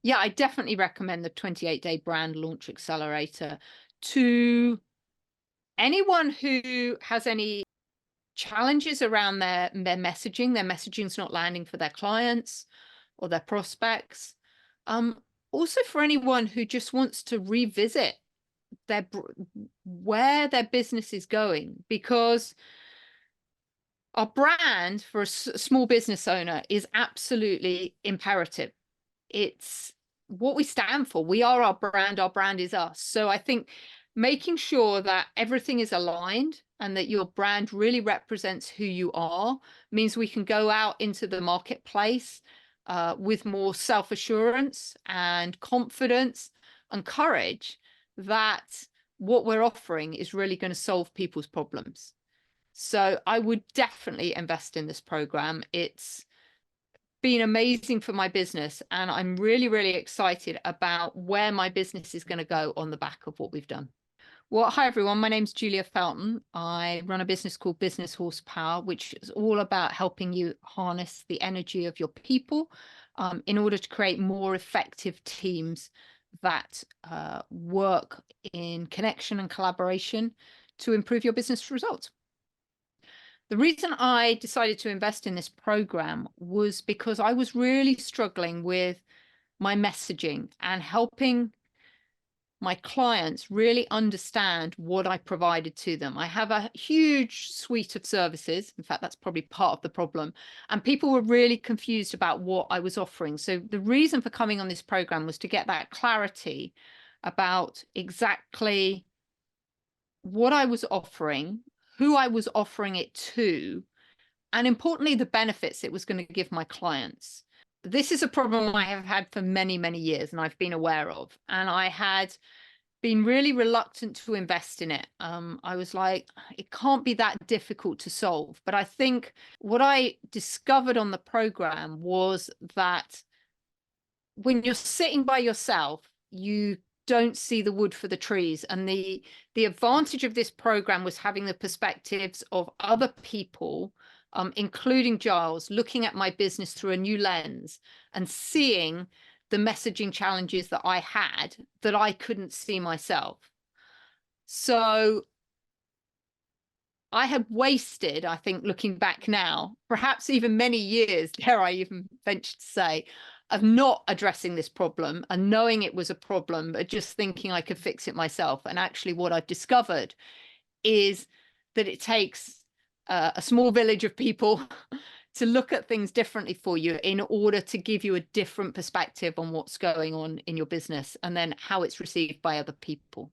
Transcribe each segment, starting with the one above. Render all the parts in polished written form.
Yeah, I definitely recommend the 28-day brand launch accelerator to anyone who has any challenges around their messaging. Their messaging's not landing for their clients or their prospects. Also for anyone who just wants to revisit their where their business is going, because our brand for a small business owner is absolutely imperative. It's what we stand for. We are our brand is us. So I think making sure that everything is aligned and that your brand really represents who you are means we can go out into the marketplace with more self-assurance and confidence and courage that what we're offering is really going to solve people's problems. So I would definitely invest in this program. It's been amazing for my business, and I'm really, really excited about where my business is going to go on the back of what we've done. Well, hi everyone. My name's Julia Felton. I run a business called Business Horsepower, which is all about helping you harness the energy of your people in order to create more effective teams that work in connection and collaboration to improve your business results. The reason I decided to invest in this program was because I was really struggling with my messaging and helping my clients really understand what I provided to them. I have a huge suite of services. In fact, that's probably part of the problem. And people were really confused about what I was offering. So the reason for coming on this program was to get that clarity about exactly what I was offering, who I was offering it to, and importantly, the benefits it was going to give my clients. This is a problem I have had for many, many years and I've been aware of. And I had been really reluctant to invest in it. I was like, it can't be that difficult to solve. But I think what I discovered on the program was that when you're sitting by yourself, you don't see the wood for the trees. And the advantage of this program was having the perspectives of other people, including Giles, looking at my business through a new lens and seeing the messaging challenges that I had that I couldn't see myself. So I had wasted, I think, looking back now, perhaps even many years, dare I even venture to say, of not addressing this problem and knowing it was a problem, but just thinking I could fix it myself. And actually what I've discovered is that it takes a small village of people to look at things differently for you in order to give you a different perspective on what's going on in your business and then how it's received by other people.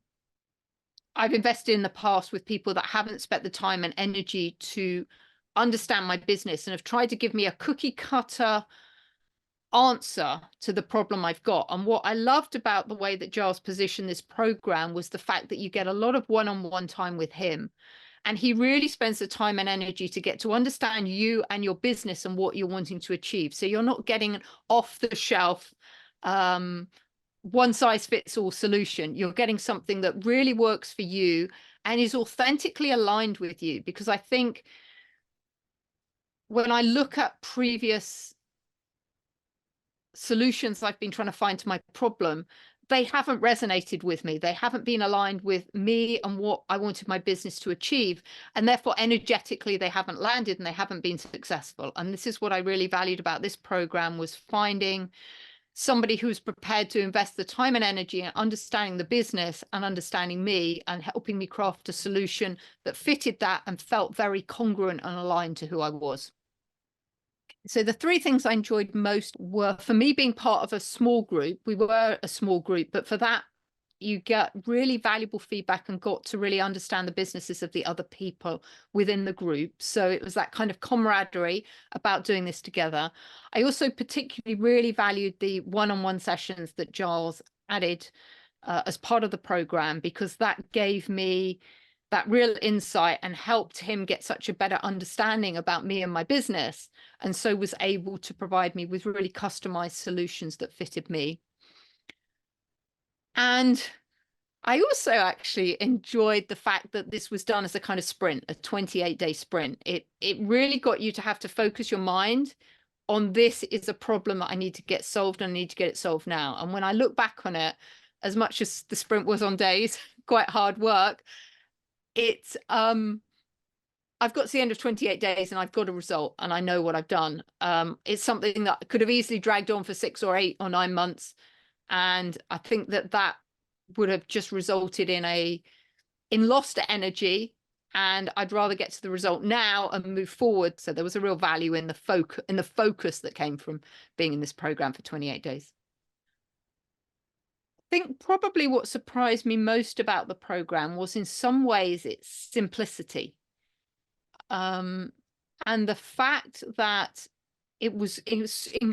I've invested in the past with people that haven't spent the time and energy to understand my business and have tried to give me a cookie cutter answer to the problem I've got. And what I loved about the way that Giles positioned this program was the fact that you get a lot of one-on-one time with him. And he really spends the time and energy to get to understand you and your business and what you're wanting to achieve. So you're not getting an off the shelf, one size fits all solution. You're getting something that really works for you and is authentically aligned with you. Because I think when I look at previous solutions I've been trying to find to my problem, they haven't resonated with me. They haven't been aligned with me and what I wanted my business to achieve. And therefore, energetically, they haven't landed and they haven't been successful. And this is what I really valued about this program, was finding somebody who's prepared to invest the time and energy in understanding the business and understanding me and helping me craft a solution that fitted that and felt very congruent and aligned to who I was. So the three things I enjoyed most were, for me, being part of a small group. We were a small group, but for that, you get really valuable feedback and got to really understand the businesses of the other people within the group. So it was that kind of camaraderie about doing this together. I also particularly really valued the one-on-one sessions that Giles added as part of the program, because that gave me that real insight and helped him get such a better understanding about me and my business, and so was able to provide me with really customized solutions that fitted me. And I also actually enjoyed the fact that this was done as a kind of sprint, a 28-day sprint. It really got you to have to focus your mind on this is a problem that I need to get solved, and I need to get it solved now. And when I look back on it, as much as the sprint was on days, quite hard work, it's I've got to the end of 28 days and I've got a result and I know what I've done. It's something that could have easily dragged on for 6 or 8 or 9 months. And I think that would have just resulted in lost energy. And I'd rather get to the result now and move forward. So there was a real value in the focus that came from being in this program for 28 days. I think probably what surprised me most about the program was in some ways its simplicity. And the fact that it was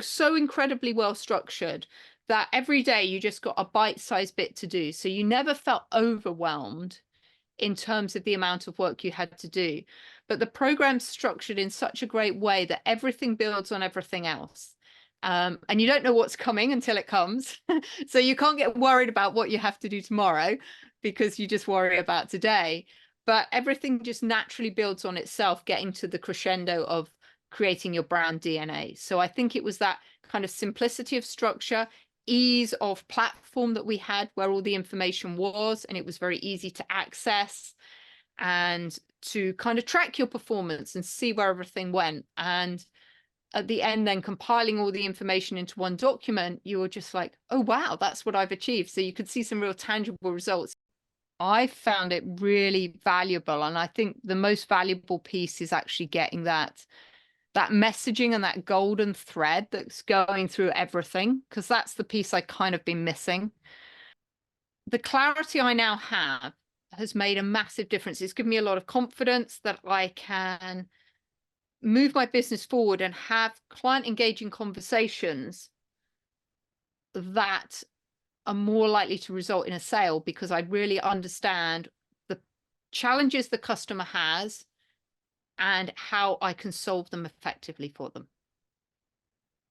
so incredibly well structured that every day you just got a bite-sized bit to do. So you never felt overwhelmed in terms of the amount of work you had to do. But the program's structured in such a great way that everything builds on everything else. And you don't know what's coming until it comes. So you can't get worried about what you have to do tomorrow because you just worry about today. But everything just naturally builds on itself, getting to the crescendo of creating your brand DNA. So I think it was that kind of simplicity of structure, ease of platform that we had where all the information was, and it was very easy to access and to kind of track your performance and see where everything went. And at the end, then compiling all the information into one document, you were just like, oh, wow, that's what I've achieved. So you could see some real tangible results. I found it really valuable. And I think the most valuable piece is actually getting that messaging and that golden thread that's going through everything, because that's the piece I kind of been missing. The clarity I now have has made a massive difference. It's given me a lot of confidence that I can move my business forward and have client engaging conversations that are more likely to result in a sale, because I really understand the challenges the customer has and how I can solve them effectively for them.